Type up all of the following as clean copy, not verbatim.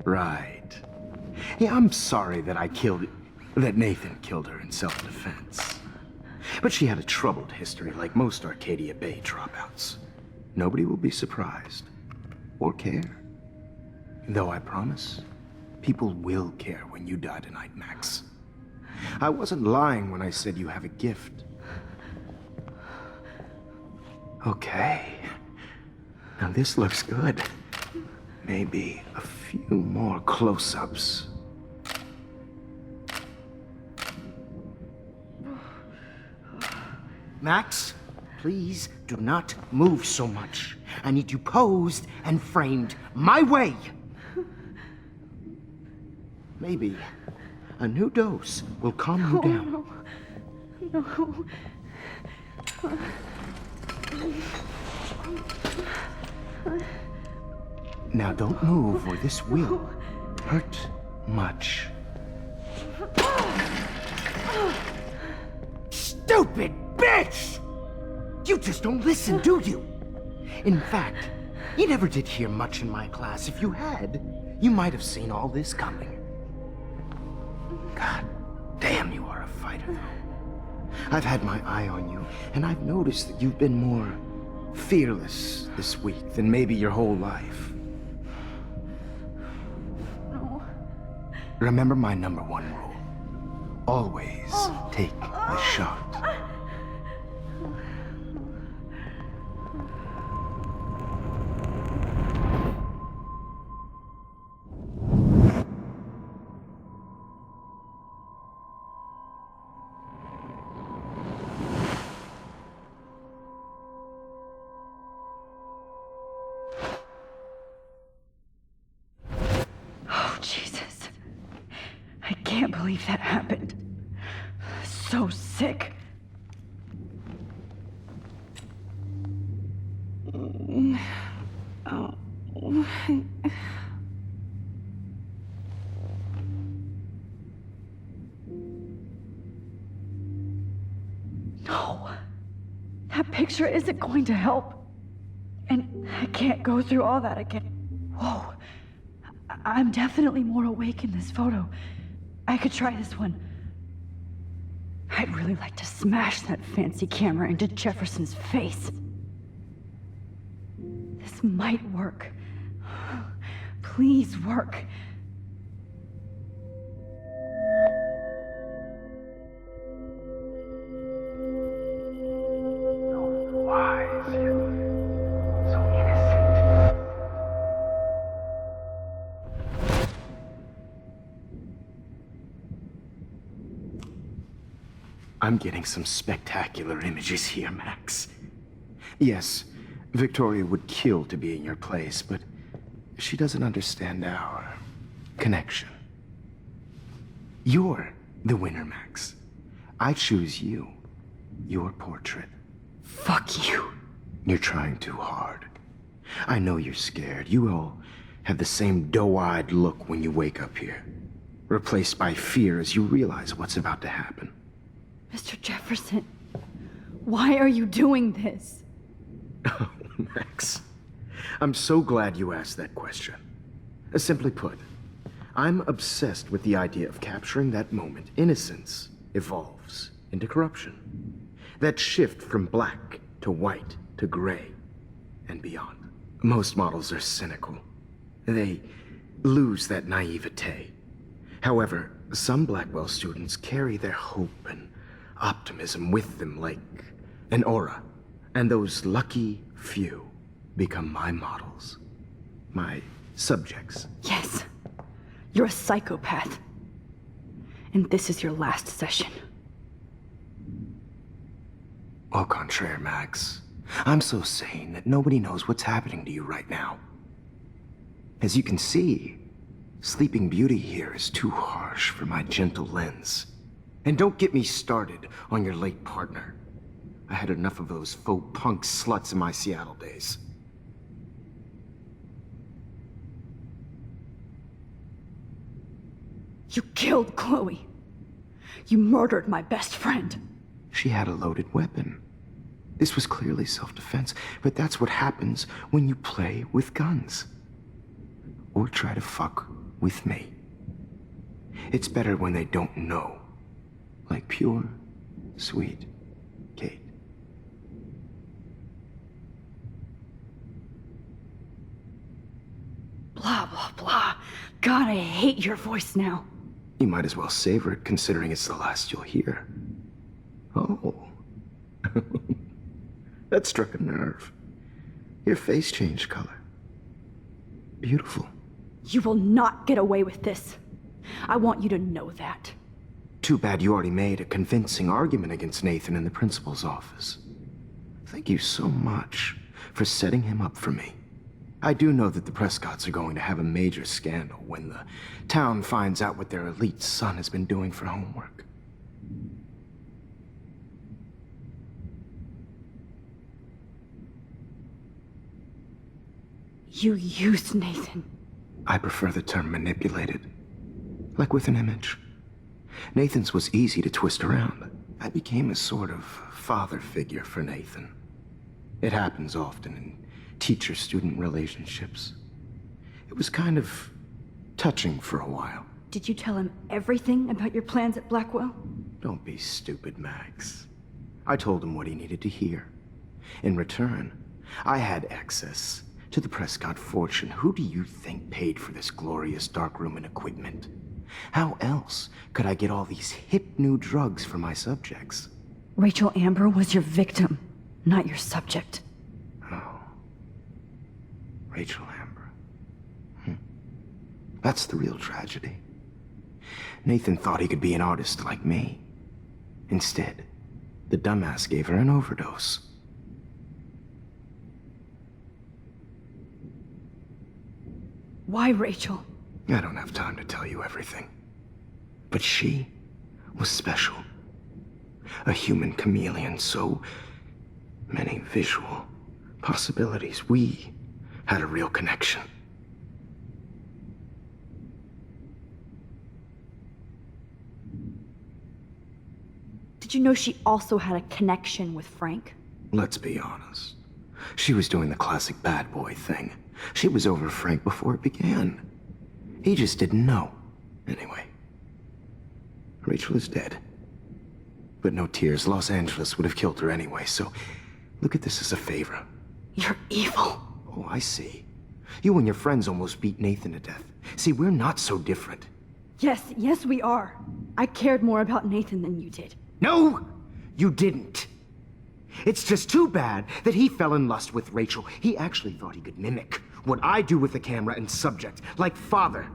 Right. Yeah, I'm sorry that Nathan killed her in self-defense. But she had a troubled history like most Arcadia Bay dropouts. Nobody will be surprised. Or care. Though I promise, people will care when you die tonight, Max. I wasn't lying when I said you have a gift. Okay. Now this looks good. Maybe a few more close-ups. Max, please do not move so much. I need you posed and framed my way. Maybe a new dose will calm you down. No. Now don't move or this will hurt much. Stupid bitch! You just don't listen, do you? In fact, you never did hear much in my class. If you had, you might have seen all this coming. God damn, you are a fighter, though. I've had my eye on you, and I've noticed that you've been more fearless this week than maybe your whole life. No. Remember my number one rule. Always take the shot. Oh, Jesus. I can't believe that happened. So sick. Oh. No. That picture isn't going to help. And I can't go through all that again. Whoa. I'm definitely more awake in this photo. I could try this one. I'd really like to smash that fancy camera into Jefferson's face. This might work. Please work. So wise, so innocent. I'm getting some spectacular images here, Max. Yes, Victoria would kill to be in your place, but she doesn't understand our connection. You're the winner, Max. I choose you. Your portrait. Fuck you. You're trying too hard. I know you're scared. You all have the same doe-eyed look when you wake up here, replaced by fear as you realize what's about to happen. Mr. Jefferson, why are you doing this? Oh, Max. I'm so glad you asked that question. Simply put, I'm obsessed with the idea of capturing that moment innocence evolves into corruption. That shift from black to white to gray and beyond. Most models are cynical. They lose that naivete. However, some Blackwell students carry their hope and optimism with them like an aura. And those lucky few become my models. My subjects. Yes, you're a psychopath. And this is your last session. Au contraire, Max. I'm so sane that nobody knows what's happening to you right now. As you can see, Sleeping Beauty here is too harsh for my gentle lens. And don't get me started on your late partner. I had enough of those faux punk sluts in my Seattle days. You killed Chloe. You murdered my best friend. She had a loaded weapon. This was clearly self-defense, but that's what happens when you play with guns. Or try to fuck with me. It's better when they don't know. Like pure, sweet Kate. Blah, blah, blah. God, I hate your voice now. You might as well savor it, considering it's the last you'll hear. Oh. That struck a nerve. Your face changed color. Beautiful. You will not get away with this. I want you to know that. Too bad you already made a convincing argument against Nathan in the principal's office. Thank you so much for setting him up for me. I do know that the Prescotts are going to have a major scandal when the town finds out what their elite son has been doing for homework. You used Nathan. I prefer the term manipulated. Like with an image. Nathan's was easy to twist around. I became a sort of father figure for Nathan. It happens often in teacher-student relationships. It was kind of touching for a while. Did you tell him everything about your plans at Blackwell? Don't be stupid, Max. I told him what he needed to hear. In return, I had access to the Prescott fortune. Who do you think paid for this glorious darkroom and equipment? How else could I get all these hip new drugs for my subjects? Rachel Amber was your victim, not your subject. Oh. Rachel Amber. That's the real tragedy. Nathan thought he could be an artist like me. Instead, the dumbass gave her an overdose. Why Rachel? I don't have time to tell you everything. But she was special. A human chameleon, so many visual possibilities. We had a real connection. Did you know she also had a connection with Frank? Let's be honest. She was doing the classic bad boy thing. She was over Frank before it began. He just didn't know. Anyway, Rachel is dead. But no tears. Los Angeles would have killed her anyway, so look at this as a favor. You're evil. Oh, I see. You and your friends almost beat Nathan to death. See, we're not so different. Yes, we are. I cared more about Nathan than you did. No, you didn't. It's just too bad that he fell in lust with Rachel. He actually thought he could mimic what I do with the camera and subject, like father,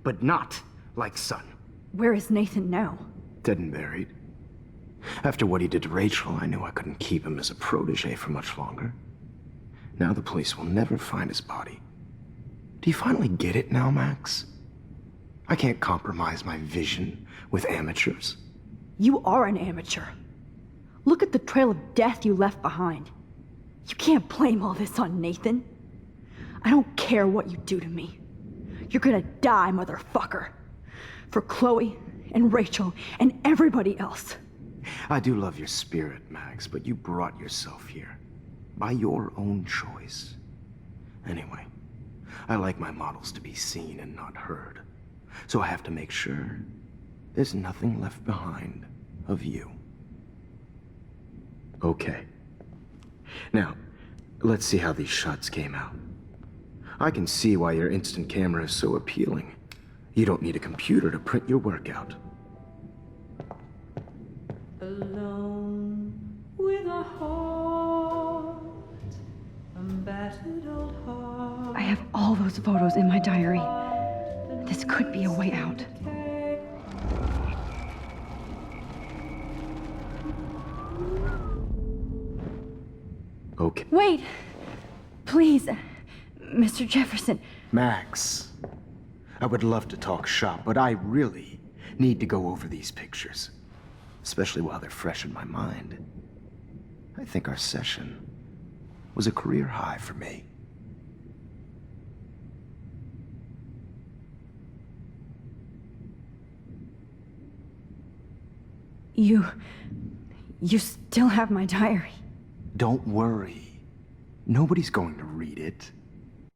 but not like son. Where is Nathan now? Dead and buried. After what he did to Rachel, I knew I couldn't keep him as a protege for much longer. Now the police will never find his body. Do you finally get it now, Max? I can't compromise my vision with amateurs. You are an amateur. Look at the trail of death you left behind. You can't blame all this on Nathan. I don't care what you do to me. You're gonna die, motherfucker. For Chloe and Rachel and everybody else. I do love your spirit, Max, but you brought yourself here. By your own choice. Anyway, I like my models to be seen and not heard. So I have to make sure there's nothing left behind of you. Okay. Now, let's see how these shots came out. I can see why your instant camera is so appealing. You don't need a computer to print your work out. Alone with a heart, a battered old heart. I have all those photos in my diary. This could be a way out. Okay. Wait! Please, Mr. Jefferson. Max, I would love to talk shop, but I really need to go over these pictures. Especially while they're fresh in my mind. I think our session was a career high for me. You still have my diary. Don't worry. Nobody's going to read it.